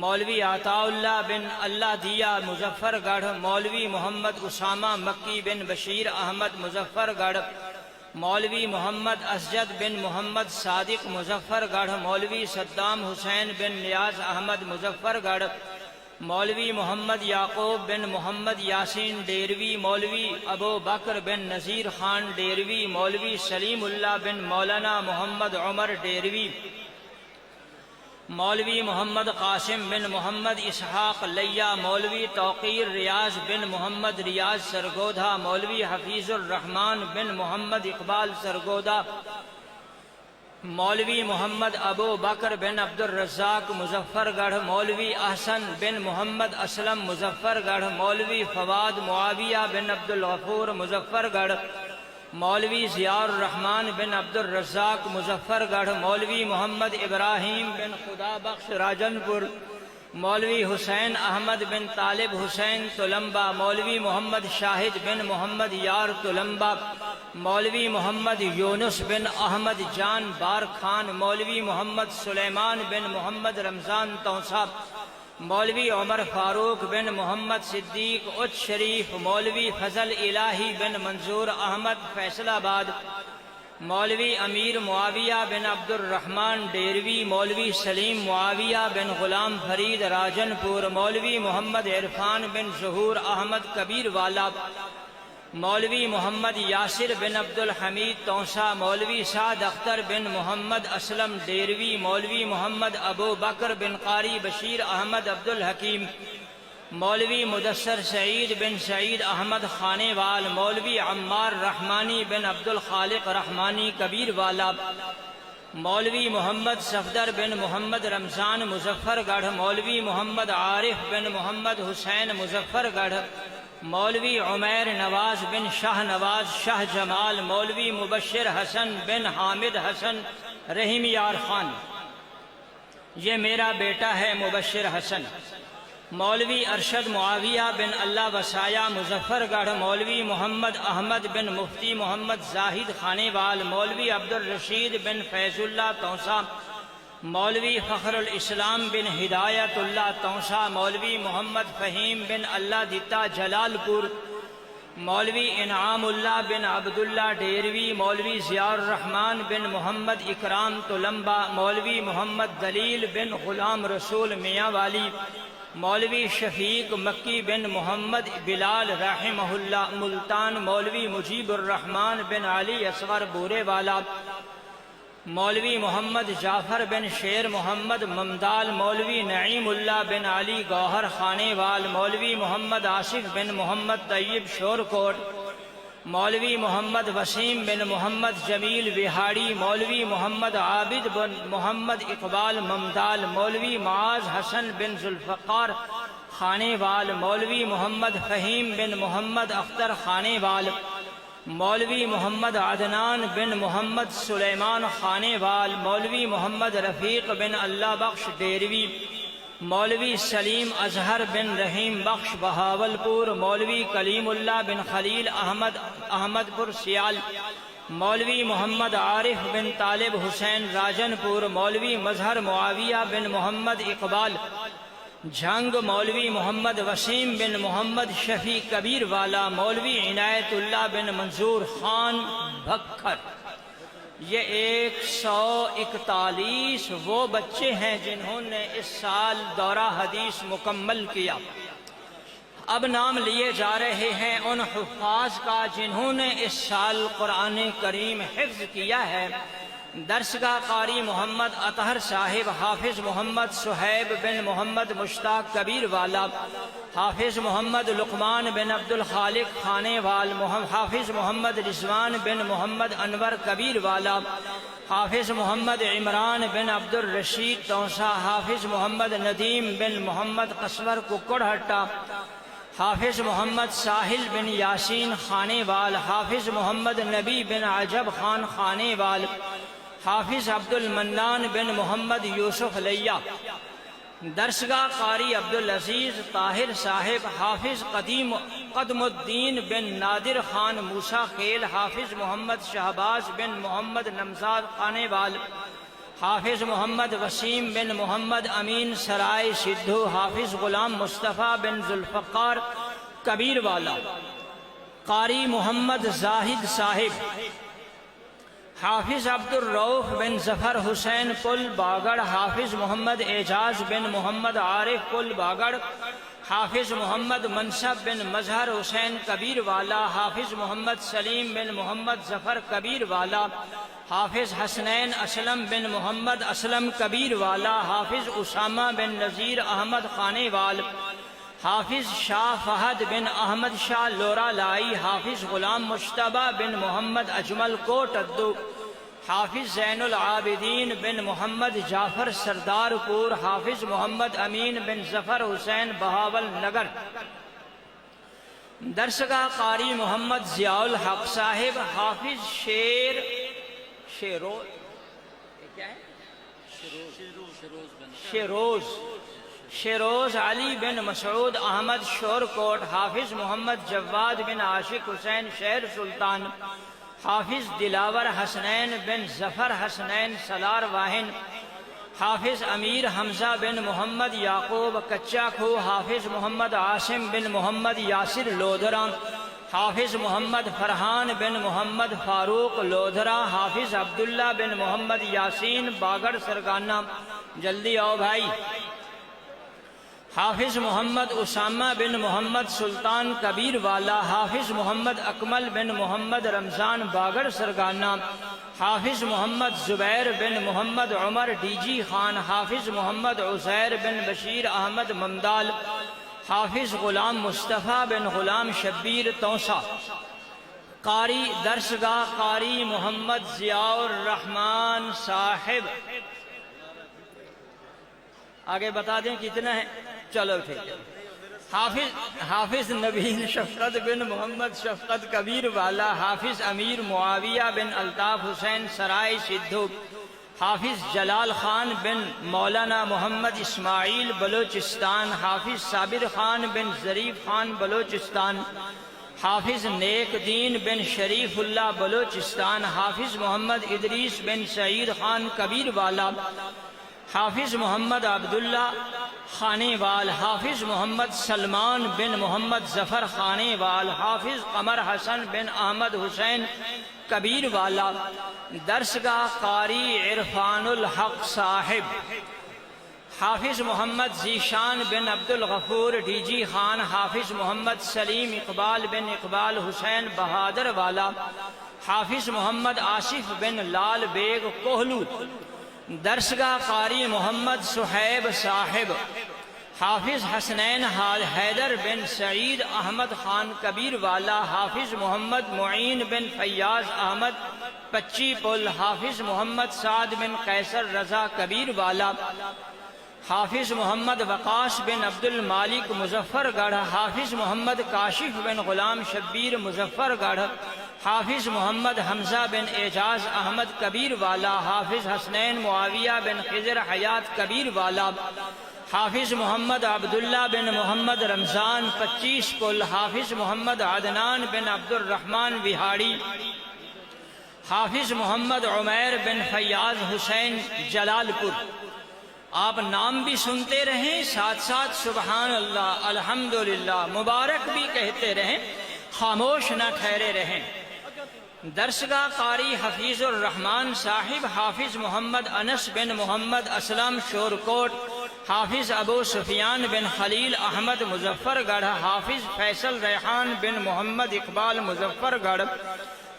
مولوی عطا اللہ بن اللہ دیا مظفر گڑھ، مولوی محمد اسامہ مکی بن بشیر احمد مظفر گڑھ، مولوی محمد اسجد بن محمد صادق مظفر گڑھ، مولوی صدام حسین بن نیاز احمد مظفر گڑھ، مولوی محمد یعقوب بن محمد یاسین ڈیروی، مولوی ابو بکر بن نذیر خان ڈیروی، مولوی سلیم اللہ بن مولانا محمد عمر ڈیروی، مولوی محمد قاسم بن محمد اسحاق لیا، مولوی توقیر ریاض بن محمد ریاض سرگودھا، مولوی حفیظ الرحمن بن محمد اقبال سرگودھا، مولوی محمد ابو بکر بن عبد الرزاق مظفر گڑھ، مولوی احسن بن محمد اسلم مظفر گڑھ، مولوی فواد معاویہ بن عبد الغفور مظفر گڑھ، مولوی ضیاء الرحمن بن عبد الرزاق مظفر گڑھ، مولوی محمد ابراہیم بن خدا بخش راجن پور، مولوی حسین احمد بن طالب حسین تلمبا، مولوی محمد شاہد بن محمد یار تلمبا، مولوی محمد یونس بن احمد جان بار خان، مولوی محمد سلیمان بن محمد رمضان تونسا، مولوی عمر فاروق بن محمد صدیق اچ شریف، مولوی فضل الہی بن منظور احمد فیصل آباد، مولوی امیر معاویہ بن عبد الرحمن ڈیروی، مولوی سلیم معاویہ بن غلام فرید راجن پور، مولوی محمد عرفان بن ظہور احمد کبیر والا، مولوی محمد یاسر بن عبد الحمید تونسا، مولوی سعد اختر بن محمد اسلم ڈیروی، مولوی محمد ابو بکر بن قاری بشیر احمد عبد الحکیم، مولوی مدثر سعید بن سعید احمد خانے وال، مولوی عمار رحمانی بن عبد الخالق رحمانی کبیر والا، مولوی محمد صفدر بن محمد رمضان مظفر گڑھ، مولوی محمد عارف بن محمد حسین مظفر گڑھ، مولوی عمیر نواز بن شاہ نواز شاہ جمال، مولوی مبشر حسن بن حامد حسن رحیم یار خان، یہ میرا بیٹا ہے مبشر حسن، مولوی ارشد معاویہ بن اللہ وسایا مظفر گڑھ، مولوی محمد احمد بن مفتی محمد زاہد خانے وال، مولوی عبد الرشید بن فیض اللہ تونسا، مولوی فخر الاسلام بن ہدایت اللہ تونسا، مولوی محمد فہیم بن اللہ دیتا جلال پور، مولوی انعام اللہ بن عبداللہ ڈیروی، مولوی ضیاء الرحمن بن محمد اکرام تلمبا، مولوی محمد دلیل بن غلام رسول میاں والی، مولوی شفیق مکی بن محمد بلال رحمہ اللہ ملتان، مولوی مجیب الرحمن بن علی اصغر بورے والا، مولوی محمد جعفر بن شیر محمد ممدال، مولوی نعیم اللہ بن علی گوہر خانے وال، مولوی محمد آصف بن محمد طیب شورکوٹ، مولوی محمد وسیم بن محمد جمیل وہاڑی، مولوی محمد عابد بن محمد اقبال ممدال، مولوی معاذ حسن بن ذوالفقار خانے وال، مولوی محمد فہیم بن محمد اختر خانے وال، مولوی محمد عدنان بن محمد سلیمان خانے وال، مولوی محمد رفیق بن اللہ بخش ڈیروی، مولوی سلیم اظہر بن رحیم بخش بہاولپور، مولوی کلیم اللہ بن خلیل احمد پور سیال، مولوی محمد عارف بن طالب حسین راجن پور، مولوی مظہر معاویہ بن محمد اقبال جھنگ، مولوی محمد وسیم بن محمد شفیع کبیر والا، مولوی عنایت اللہ بن منظور خان بکھر۔ یہ 141 وہ بچے ہیں جنہوں نے اس سال دورہ حدیث مکمل کیا۔ اب نام لیے جا رہے ہیں ان حفاظ کا جنہوں نے اس سال قرآن کریم حفظ کیا ہے۔ درسگاہ قاری محمد اطہر صاحب، حافظ محمد صہیب بن محمد مشتاق کبیر والا، حافظ محمد لقمان بن عبد الخالق خانے وال، حافظ محمد رضوان بن محمد انور کبیر والا، حافظ محمد عمران بن عبد الرشید تونسا، حافظ محمد ندیم بن محمد قصور ککڑہٹا، حافظ محمد ساحل بن یاسین خانے وال، حافظ محمد نبی بن عجب خان خانے وال، حافظ عبد المنان بن محمد یوسف لیا۔ درسگاہ قاری عبدالعزیز طاہر صاحب، حافظ قدم الدین بن نادر خان موسیٰ خیل، حافظ محمد شہباز بن محمد نمزاد خانے وال، حافظ محمد وسیم بن محمد امین سرائے سدھو، حافظ غلام مصطفیٰ بن ذوالفقار کبیر والا، قاری محمد زاہد صاحب، حافظ عبد الرؤف بن ظفر حسین پل باگڑ، حافظ محمد اعجاز بن محمد عارف پل باگڑ، حافظ محمد منصب بن مظہر حسین کبیر والا، حافظ محمد سلیم بن محمد ظفر کبیر والا، حافظ حسنین اسلم بن محمد اسلم کبیر والا، حافظ اسامہ بن نذیر احمد خانے وال، حافظ شاہ فہد بن احمد شاہ لورا لائی، حافظ غلام مشتبہ بن محمد اجمل کوٹ ادو، حافظ زین العابدین بن محمد جعفر سردار پور، حافظ محمد امین بن ظفر حسین بہاول نگر۔ درسگاہ قاری محمد ضیاء الحق صاحب، حافظ شیروز علی بن مسعود احمد شورکوٹ، حافظ محمد جواد بن عاشق حسین شہر سلطان، حافظ دلاور حسنین بن ظفر حسنین سلار واہن، حافظ امیر حمزہ بن محمد یعقوب کچا کھو، حافظ محمد عاصم بن محمد یاسر لودھرا، حافظ محمد فرحان بن محمد فاروق لودھرا، حافظ عبداللہ بن محمد یاسین باگڑ سرگانہ۔ جلدی آؤ بھائی۔ حافظ محمد اسامہ بن محمد سلطان کبیر والا، حافظ محمد اکمل بن محمد رمضان باگڑ سرگانہ، حافظ محمد زبیر بن محمد عمر ڈی جی خان، حافظ محمد عزیر بن بشیر احمد ممدال، حافظ غلام مصطفیٰ بن غلام شبیر تونسا۔ قاری درسگاہ قاری محمد ضیاء الرحمن صاحب، آگے بتا دیں کتنا ہے؟ چلو ٹھیک ہے۔ حافظ نبیل شفقت بن محمد شفقت کبیر والا، حافظ امیر معاویہ بن الطاف حسین سرائے سدھو، حافظ جلال خان بن مولانا محمد اسماعیل بلوچستان، حافظ صابر خان بن ظریف خان بلوچستان، حافظ نیک دین بن شریف اللہ بلوچستان، حافظ محمد ادریس بن سعید خان کبیر والا، حافظ محمد عبداللہ خانے وال، حافظ محمد سلمان بن محمد ظفر خانے وال، حافظ قمر حسن بن احمد حسین کبیر والا، درسگاہ قاری عرفان الحق صاحب، حافظ محمد ذیشان بن عبد الغفور ڈی جی خان، حافظ محمد سلیم اقبال بن اقبال حسین بہادر والا، حافظ محمد آصف بن لال بیگ کوہلو، درسگاہ قاری محمد صہیب صاحب، حافظ حسنین حیدر بن سعید احمد خان کبیر والا، حافظ محمد معین بن فیاض احمد پچی پل، حافظ محمد سعد بن قیصر رضا کبیر والا، حافظ محمد وقاص بن عبد المالک مظفر گڑھ، حافظ محمد کاشف بن غلام شبیر مظفر گڑھ، حافظ محمد حمزہ بن اعجاز احمد کبیر والا، حافظ حسنین معاویہ بن خضر حیات کبیر والا، حافظ محمد عبداللہ بن محمد رمضان 25 پل، حافظ محمد عدنان بن عبد الرحمن وہاڑی، حافظ محمد عمیر بن فیاض حسین جلال پور۔ آپ نام بھی سنتے رہیں، ساتھ ساتھ سبحان اللہ الحمدللہ مبارک بھی کہتے رہیں، خاموش نہ ٹھہرے رہیں۔ درسگاہ قاری حفیظ الرحمن صاحب، حافظ محمد انس بن محمد اسلم شورکوٹ، حافظ ابو سفیان بن خلیل احمد مظفر گڑھ، حافظ فیصل ریحان بن محمد اقبال مظفر گڑھ،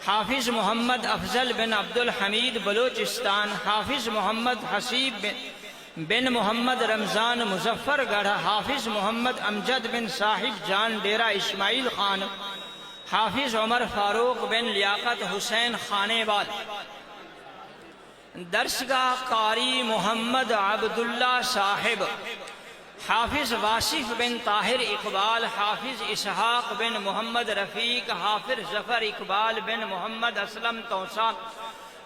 حافظ محمد افضل بن عبد الحمید بلوچستان، حافظ محمد حسیب بن محمد رمضان مظفر گڑھ، حافظ محمد امجد بن صاحب جان ڈیرہ اسماعیل خان، حافظ عمر فاروق بن لیاقت حسین خانے وال، درسگاہ قاری محمد عبداللہ صاحب، حافظ واصف بن طاہر اقبال، حافظ اسحاق بن محمد رفیق، حافظ ظفر اقبال بن محمد اسلم توسا،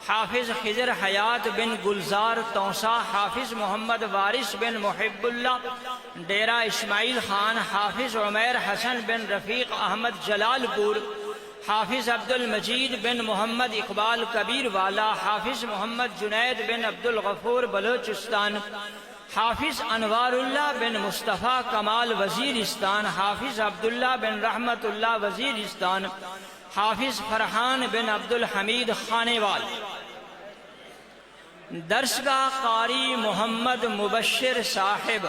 حافظ خضر حیات بن گلزار توسا، حافظ محمد وارث بن محب اللہ ڈیرہ اسماعیل خان، حافظ عمیر حسن بن رفیق احمد جلال پور، حافظ عبد المجید بن محمد اقبال کبیر والا، حافظ محمد جنید بن عبد الغفور بلوچستان، حافظ انوار اللہ بن مصطفیٰ کمال وزیرستان، حافظ عبداللہ بن رحمت اللہ وزیرستان، حافظ فرحان بن عبد الحمید خانے وال، درسگاہ قاری محمد مبشر صاحب،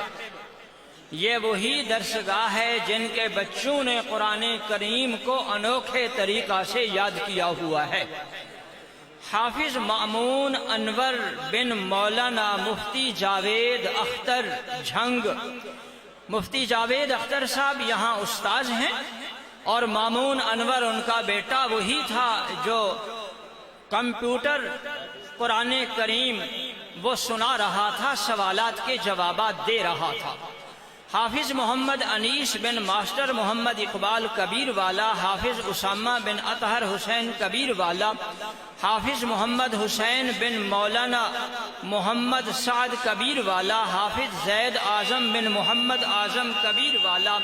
یہ وہی درسگاہ ہے جن کے بچوں نے قرآن کریم کو انوکھے طریقہ سے یاد کیا ہوا ہے۔ حافظ مأمون انور بن مولانا مفتی جاوید اختر جھنگ، مفتی جاوید اختر صاحب یہاں استاذ ہیں، اور مامون انور ان کا بیٹا وہی تھا جو کمپیوٹر قرآن کریم وہ سنا رہا تھا، سوالات کے جوابات دے رہا تھا۔ حافظ محمد انیس بن ماسٹر محمد اقبال کبیر والا، حافظ اسامہ بن اطہر حسین کبیر والا، حافظ محمد حسین بن مولانا محمد سعد کبیر والا، حافظ زید اعظم بن محمد اعظم کبیر والا،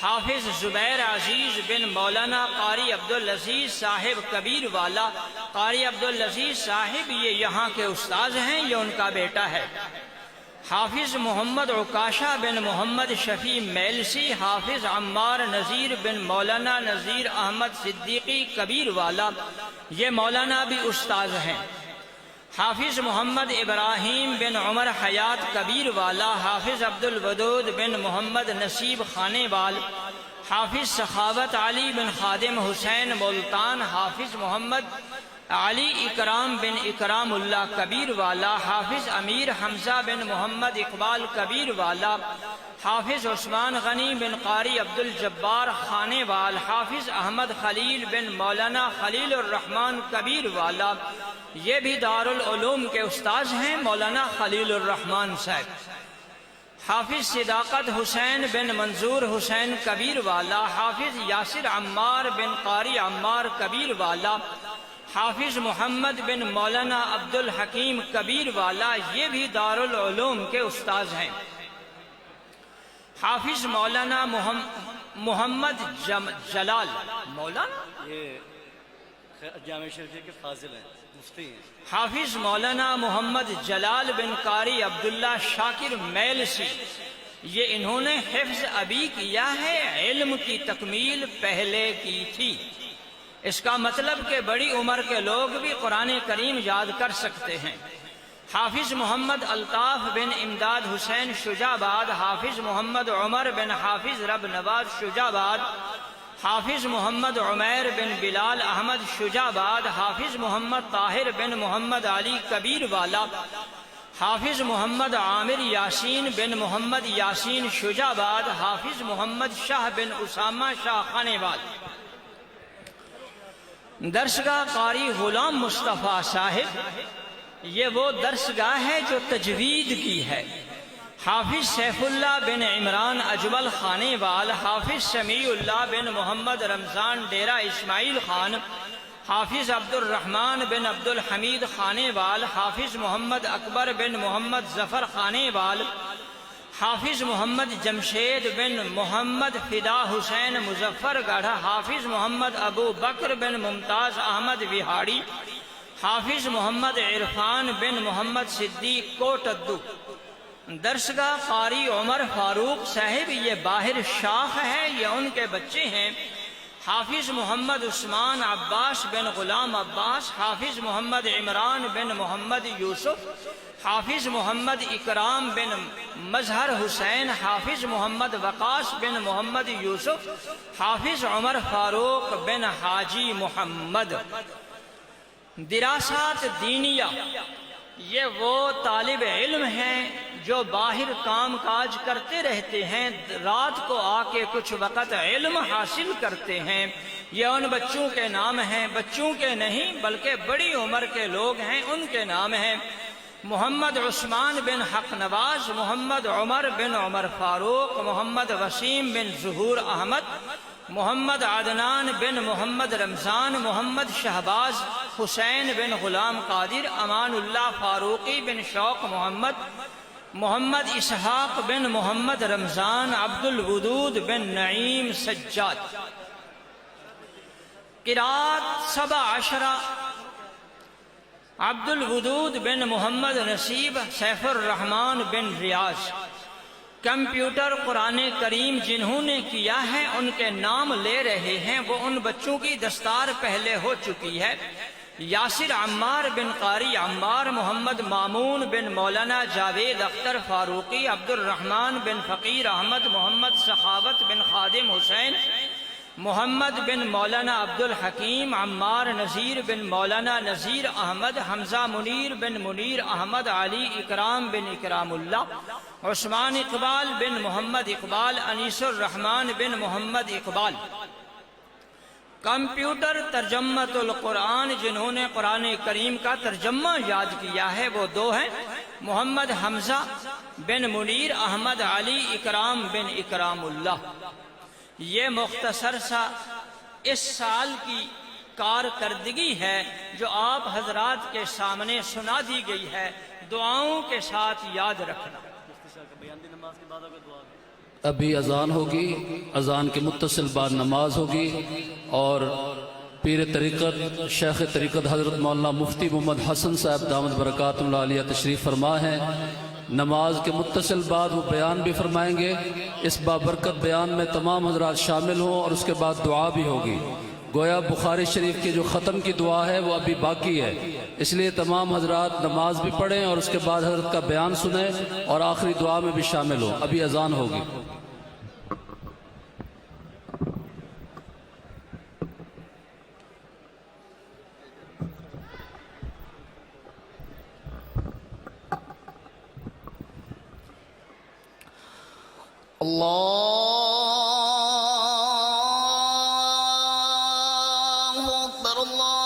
حافظ زبیر عزیز بن مولانا قاری عبدالعزیز صاحب کبیر والا۔ قاری عبدالعزیز صاحب یہ یہاں کے استاذ ہیں، یہ ان کا بیٹا ہے۔ حافظ محمد عکاشہ بن محمد شفیع میلسی، حافظ عمار نذیر بن مولانا نذیر احمد صدیقی کبیر والا، یہ مولانا بھی استاذ ہیں۔ حافظ محمد ابراہیم بن عمر حیات کبیر والا، حافظ عبد الودود بن محمد نصیب خانے وال، حافظ سخاوت علی بن خادم حسین ملتان، حافظ محمد علی اکرام بن اکرام اللہ کبیر والا، حافظ امیر حمزہ بن محمد اقبال کبیر والا، حافظ عثمان غنی بن قاری عبد الجبار خانے وال، حافظ احمد خلیل بن مولانا خلیل الرحمن کبیر والا، یہ بھی دارالعلوم کے استاذ ہیں، مولانا خلیل الرحمن صاحب۔ حافظ صداقت حسین بن منظور حسین کبیر والا، حافظ یاسر عمار بن قاری عمار کبیر والا، حافظ محمد بن مولانا عبد الحکیم کبیر والا، یہ بھی دارالعلوم کے استاذ ہیں۔ حافظ مولانا محمد جلال، مولانا
جامع شریف کے فاضل ہیں، مفتی ہیں۔
حافظ مولانا محمد جلال بن قاری عبداللہ شاکر میلسی، یہ انہوں نے حفظ ابھی کیا ہے، علم کی تکمیل پہلے کی تھی۔ اس کا مطلب کہ بڑی عمر کے لوگ بھی قرآن کریم یاد کر سکتے ہیں۔ حافظ محمد الطاف بن امداد حسین شجاباد، حافظ محمد عمر بن حافظ رب نواز شجاباد، حافظ محمد عمیر بن بلال احمد شجاباد، حافظ محمد طاہر بن محمد علی کبیر والا، حافظ محمد عامر یاسین بن محمد یاسین شجاباد، حافظ محمد شاہ بن اسامہ شاہ خانیوال۔ درسگاہ قاری غلام مصطفیٰ صاحب، یہ وہ درسگاہ ہے جو تجوید کی ہے۔ حافظ سیف اللہ بن عمران اجمل خانیوال، حافظ سمیع اللہ بن محمد رمضان ڈیرہ اسماعیل خان، حافظ عبد الرحمن بن عبد الحمید خانیوال، حافظ محمد اکبر بن محمد ظفر خانیوال، حافظ محمد جمشید بن محمد فدا حسین مظفر گڑھ، حافظ محمد ابو بکر بن ممتاز احمد وہاڑی، حافظ محمد عرفان بن محمد صدیق کوٹدو۔ درسگاہ قاری عمر فاروق صاحب، یہ باہر شاخ ہے، یہ ان کے بچے ہیں۔ حافظ محمد عثمان عباس بن غلام عباس، حافظ محمد عمران بن محمد یوسف، حافظ محمد اکرام بن مظہر حسین، حافظ محمد وقاص بن محمد یوسف، حافظ عمر فاروق بن حاجی محمد۔ دراسات دینیہ، یہ وہ طالب علم ہیں جو باہر کام کاج کرتے رہتے ہیں، رات کو آ کے کچھ وقت علم حاصل کرتے ہیں۔ یہ ان بچوں کے نام ہیں، بچوں کے نہیں بلکہ بڑی عمر کے لوگ ہیں، ان کے نام ہیں محمد عثمان بن حق نواز، محمد عمر بن عمر فاروق، محمد وسیم بن ظہور احمد، محمد عدنان بن محمد رمضان، محمد شہباز حسین بن غلام قادر، امان اللہ فاروقی بن شوق محمد، محمد اسحاق بن محمد رمضان، عبد الودود بن نعیم سجاد۔ قرات 17 عبد الودود بن محمد نصیب، سیف الرحمن بن ریاض۔ کمپیوٹر قرآن کریم جنہوں نے کیا ہے ان کے نام لے رہے ہیں، وہ ان بچوں کی دستار پہلے ہو چکی ہے۔ یاسر عمار بن قاری عمار، محمد مامون بن مولانا جاوید اختر فاروقی، عبد الرحمن بن فقیر احمد، محمد سخاوت بن خادم حسین، محمد بن مولانا عبد الحکیم، عمار نذیر بن مولانا نذیر احمد، حمزہ منیر بن منیر احمد، علی اکرام بن اکرام اللہ، عثمان اقبال بن محمد اقبال، انیس الرحمن بن محمد اقبال۔ کمپیوٹر ترجمۃ القرآن جنہوں نے قرآن کریم کا ترجمہ یاد کیا ہے وہ دو ہیں، محمد حمزہ بن منیر احمد، علی اکرام بن اکرام اللہ۔ یہ مختصر سا اس سال کی کارکردگی ہے جو آپ حضرات کے سامنے سنا دی گئی ہے، دعاؤں کے ساتھ یاد رکھنا۔
ابھی اذان ہوگی، اذان کے متصل بعد نماز ہوگی، اور پیر طریقت شیخ طریقت حضرت مولانا مفتی محمد حسن صاحب دامت برکاتہ اللہ علیہ تشریف فرما ہیں۔ نماز کے متصل بعد وہ بیان بھی فرمائیں گے۔ اس بابرکت بیان میں تمام حضرات شامل ہوں اور اس کے بعد دعا بھی ہوگی۔ گویا بخاری شریف کی جو ختم کی دعا ہے وہ ابھی باقی ہے، اس لیے تمام حضرات نماز بھی پڑھیں اور اس کے بعد حضرت کا بیان سنیں اور آخری دعا میں بھی شامل ہوں۔ ابھی اذان ہوگی۔
اللہ اکبر اللہ